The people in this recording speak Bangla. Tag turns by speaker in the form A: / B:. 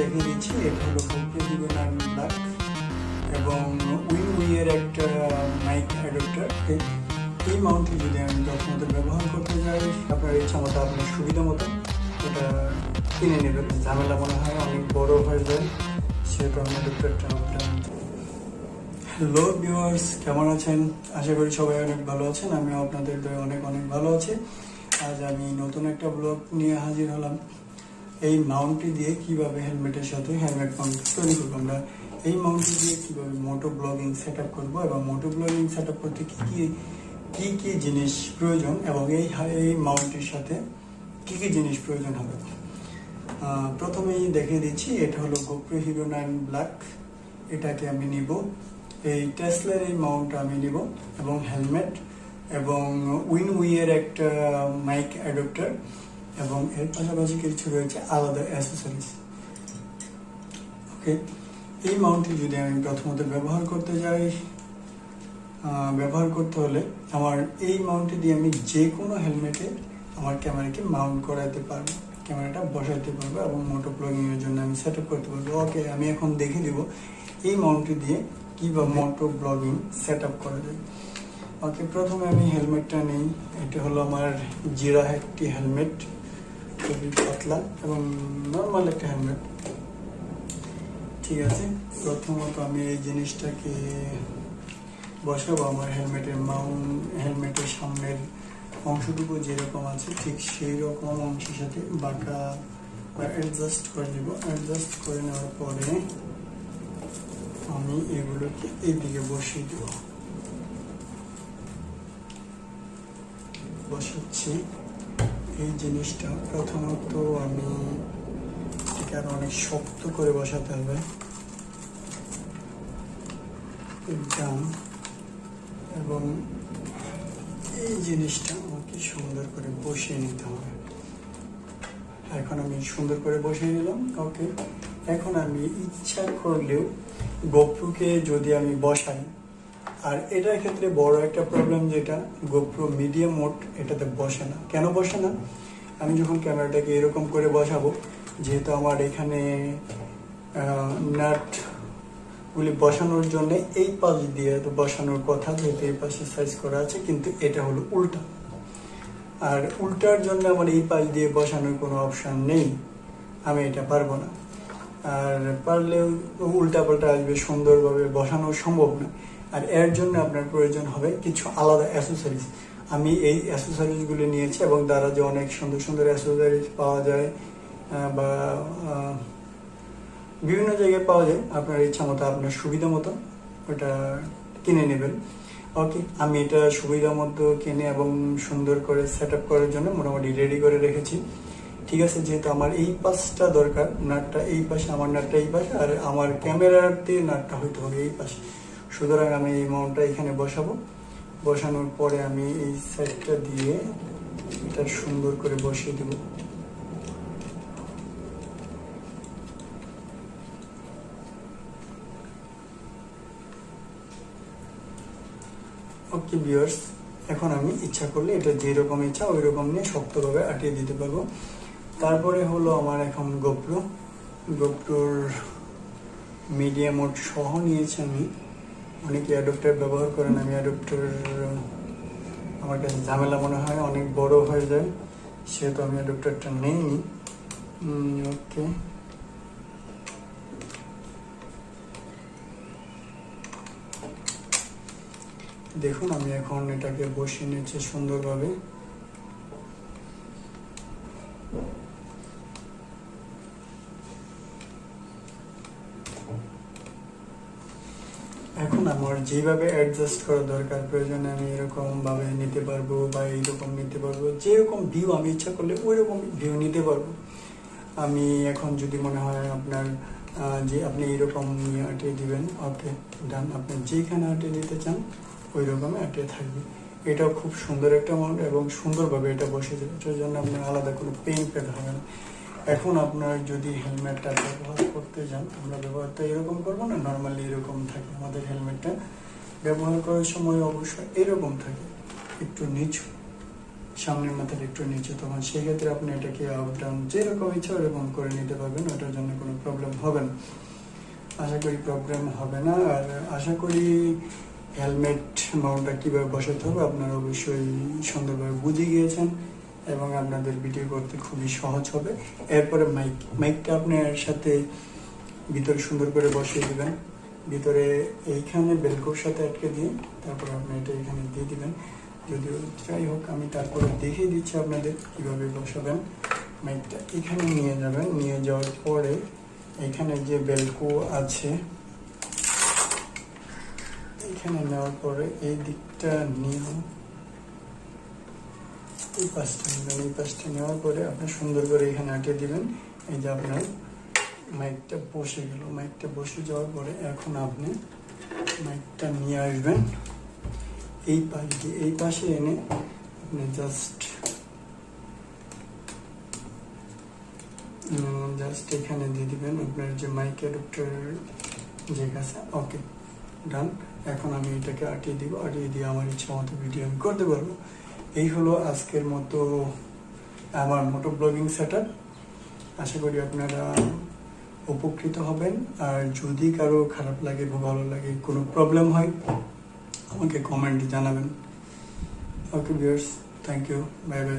A: দেখিয়ে দিচ্ছি। এটা হলো গোপ্রো হিরো 9 ব্ল্যাক এবং উইয়ের একটা মাইক অ্যাডাপ্টার। এই মাউন্টটি যদি আমি যথাযথ ব্যবহার করতে যাই, আপনার ইচ্ছা মতো আপনার সুবিধা মতো এটা কিনে নেবেন। ঝামেলা মনে হয় অনেক বড় হয়ে যায়, সেহেতু আমি অ্যাডাপ্টারটা হ্যালো ভিউয়ার্স, কেমন আছেন? আশা করি সবাই অনেক ভালো আছেন। আমিও আপনাদের দয়ে অনেক ভালো আছি। আজ আমি নতুন একটা ব্লগ নিয়ে হাজির হলাম। এই মাউন্টটি দিয়ে কিভাবে হেলমেটের সাথে হেলমেট মাউন্ট তৈরি করবো আমরা, এই মাউন্টটি দিয়ে কিভাবে মোটো ব্লগিং সেট আপ করবো এবং মোটো ব্লগিং সেট আপ করতে কি কি জিনিস প্রয়োজন এবং এই মাউন্টটির সাথে কি কি জিনিস প্রয়োজন হবে। প্রথমেই দেখিয়ে দিচ্ছি, এটা হলো গোপ্রো হিরো 9 ব্ল্যাক। এটাকে আমি নিব। এই টেসলার এই মাউন্টটা আমি নিব এবং হেলমেট এবং উইয়ের একটা মাইক অ্যাডাপ্টার এবং এর পাশাপাশি কিছু রয়েছে আলাদা অ্যাসেসরিজ। ওকে, এই মাউন্টটি যদি আমি প্রথমত ব্যবহার করতে যাই, ব্যবহার করতে হলে আমার এই মাউন্টটি দিয়ে আমি যে কোনো হেলমেটে আমার ক্যামেরাকে মাউন্ট করাতে পারবো, ক্যামেরাটা বসাতে পারবো এবং মোটো ব্লগিংয়ের জন্য আমি সেট আপ করতে পারবো। ওকে, আমি এখন দেখে দিব এই মাউন্টটি দিয়ে কিভাবে মোটো ব্লগিং সেট আপ করা যায়। ওকে, প্রথমে আমি হেলমেটটা নিই। এটা হলো আমার জিরা একটি হেলমেট, খুবই পাতলা এবং নর্মাল একটা হেলমেট। ঠিক আছে, প্রথমত আমি এই জিনিসটাকে বসাবো আমার হেলমেটের সামনের অংশটুকু যেরকম আছে ঠিক সেই রকম অংশের সাথে বাঁকা অ্যাডজাস্ট করে নেব। অ্যাডজাস্ট করে নেওয়ার পরে আমি এগুলোকে এইদিকে বসিয়ে দেব। বসাচ্ছি এই জিনিসটা। প্রথমত আমি এটাকে আরো অনেক শক্ত করে বসাতে হবে এবং এই জিনিসটা আমাকে সুন্দর করে বসিয়ে নিতে হবে। এখন আমি সুন্দর করে বসিয়ে নিলাম। ওকে, এখন আমি ইচ্ছা করলেও গোপ্রোকে যদি আমি বসাই, আর এটার ক্ষেত্রে বড় একটা প্রবলেম যেটা গোপ্রো মিডিয়াম মোড এটাতে বসে না। কেন বসে না? আমি যখন ক্যামেরাটাকে এরকম করে বসাবো, যেহেতু আমার এখানে নাটগুলি বসানোর জন্য এই পাশ দিয়ে তো বসানোর কথা, যেহেতু এই পাশে সাইজ করা আছে, কিন্তু এটা হলো উল্টা। আর উল্টার জন্য আমার এই পাশ দিয়ে বসানোর কোনো অপশান নেই, আমি এটা পারবো না। আর পারলেও উল্টা পাল্টা আসবে, সুন্দরভাবে বসানো সম্ভব না। আর এর জন্য আপনার প্রয়োজন হবে কিছু আলাদা অ্যাসেসরিজ। আমি এই অ্যাসেসরিজগুলি নিয়েছি এবং তারা যে অনেক সুন্দর সুন্দর অ্যাসেসরিজ পাওয়া যায় বা বিভিন্ন জায়গায় পাওয়া যায়, আপনার ইচ্ছা মতো আপনার সুবিধা মতো ওটা কিনে নেবেন। ওকে, আমি এটা সুবিধা মতো কিনে এবং সুন্দর করে সেট আপ করার জন্য মোটামুটি রেডি করে রেখেছি। ঠিক আছে, যেহেতু আমার এই পাশটা দরকার, নাটটা এই পাশে, আমার নাটটা এই পাশে, আর আমার ক্যামেরাতে নাটটা হইতে হবে এই পাশে। সুতরাং আমি এই মাউন্টটা এখানে বসাবো। বসানোর পরে আমি এই সাইডটা দিয়ে এটা সুন্দর করে বসিয়ে দেব। ওকে ভিউয়ার্স, এখন আমি ইচ্ছা করলে এটা যেরকম ইচ্ছা ওই রকম নিয়ে শক্তভাবে আটিয়ে দিতে পারবো। তারপরে হলো আমার এখন গোপ্রোর মিডিয়াম মোড সহ নিয়েছি আমি। অনেকে অ্যাডাপ্টার ব্যবহার করেন, আমি অ্যাডাপ্টার আমার কাছে ঝামেলা মনে হয় অনেক বড় হয়ে যায়, সেহেতু আমি অ্যাডাপ্টারটা নেইনি। ওকে, দেখুন আমি এখন এটাকে বসিয়ে নিয়েছি সুন্দরভাবে। এখন আমার যেভাবে অ্যাডজাস্ট করা দরকার, প্রয়োজনে আমি এরকম ভাবে নিতে পারবো বা এইরকম নিতে পারবো। যেরকম ভিউ আমি ইচ্ছা করলে ওই রকম ভিউ নিতে পারবো। আমি এখন যদি মনে হয় আপনার যে আপনি এইরকম নিয়ে আটিয়ে দিবেন, ওকে ডান, আপনি যেখানে আটিয়ে দিতে চান ওই রকমই আটিয়ে থাকবে। এটাও খুব সুন্দর একটা মাউন্ট এবং সুন্দরভাবে এটা বসে যাবে। এটার জন্য আপনার আলাদা কোনো পেন পেতে হবে না। এখন আপনার যদি হেলমেটটা ব্যবহার করতে যান, আমরা ব্যবহারটা এরকম করবো না, নর্মালি এরকম থাকে আমাদের হেলমেটটা। ব্যবহার করার সময় অবশ্যই এরকম থাকে, একটু নিচু। সামনের মাথার একটু নিচে, তখন সেক্ষেত্রে আপনি এটাকে আপ ডাউন যেরকম ইচ্ছা ওরকম করে নিতে পারবেন, ওটার জন্য কোনো প্রবলেম হবে না। আশা করি প্রবলেম হবে না। আর আশা করি হেলমেট মাউন্টটা কীভাবে বসাতে হবে আপনারা অবশ্যই সুন্দরভাবে বুঝে গিয়েছেন এবং আপনাদের ভিডিও করতে খুবই সহজ হবে। এরপরে মাইকটা আপনার সাথে ভিতরে সুন্দর করে বসিয়ে দেবেন, ভিতরে এইখানে বেলকোর সাথে আটকে দিয়ে তারপর আপনি এটা এখানে দিয়ে দিবেন। যদিও যাই হোক আমি তারপরে দেখিয়ে দিচ্ছি আপনাদের কীভাবে বসাবেন। মাইকটা এখানে নিয়ে যাবেন, নিয়ে যাওয়ার পরে এখানে যে বেলকো আছে এখানে নেওয়ার পরে এই দিকটা নিয়ে এই পাশটা নেবেন। এই পাশটা নেওয়ার পরে আপনি সুন্দর করে এখানে আটকে দিবেন। এই যে আপনার মাইকটা বসে গেল। মাইকটা বসে যাওয়ার পরে এখন আপনি মাইকটা নিয়ে আসবেন এই পাশ দিয়ে, এই পাশে এনে আপনি জাস্ট এখানে দিয়ে দিবেন আপনার যে মাইক অ্যাডাপ্টার যে কাছে। ওকে, ডান। এখন আমি এটাকে আটিয়ে দিব, আটিয়ে দিয়ে আমার ইচ্ছা মতো ভিডিও আমি করতে পারবো। এই হলো আজকের মতো আমার মোটো ব্লগিং সেটআপ। আশা করি আপনারা উপকৃত হবেন। আর যদি কারো খারাপ লাগে বা ভালো লাগে, কোনো প্রবলেম হয় আমাকে কমেন্টে জানাবেন। Okay viewers, thank you, bye by.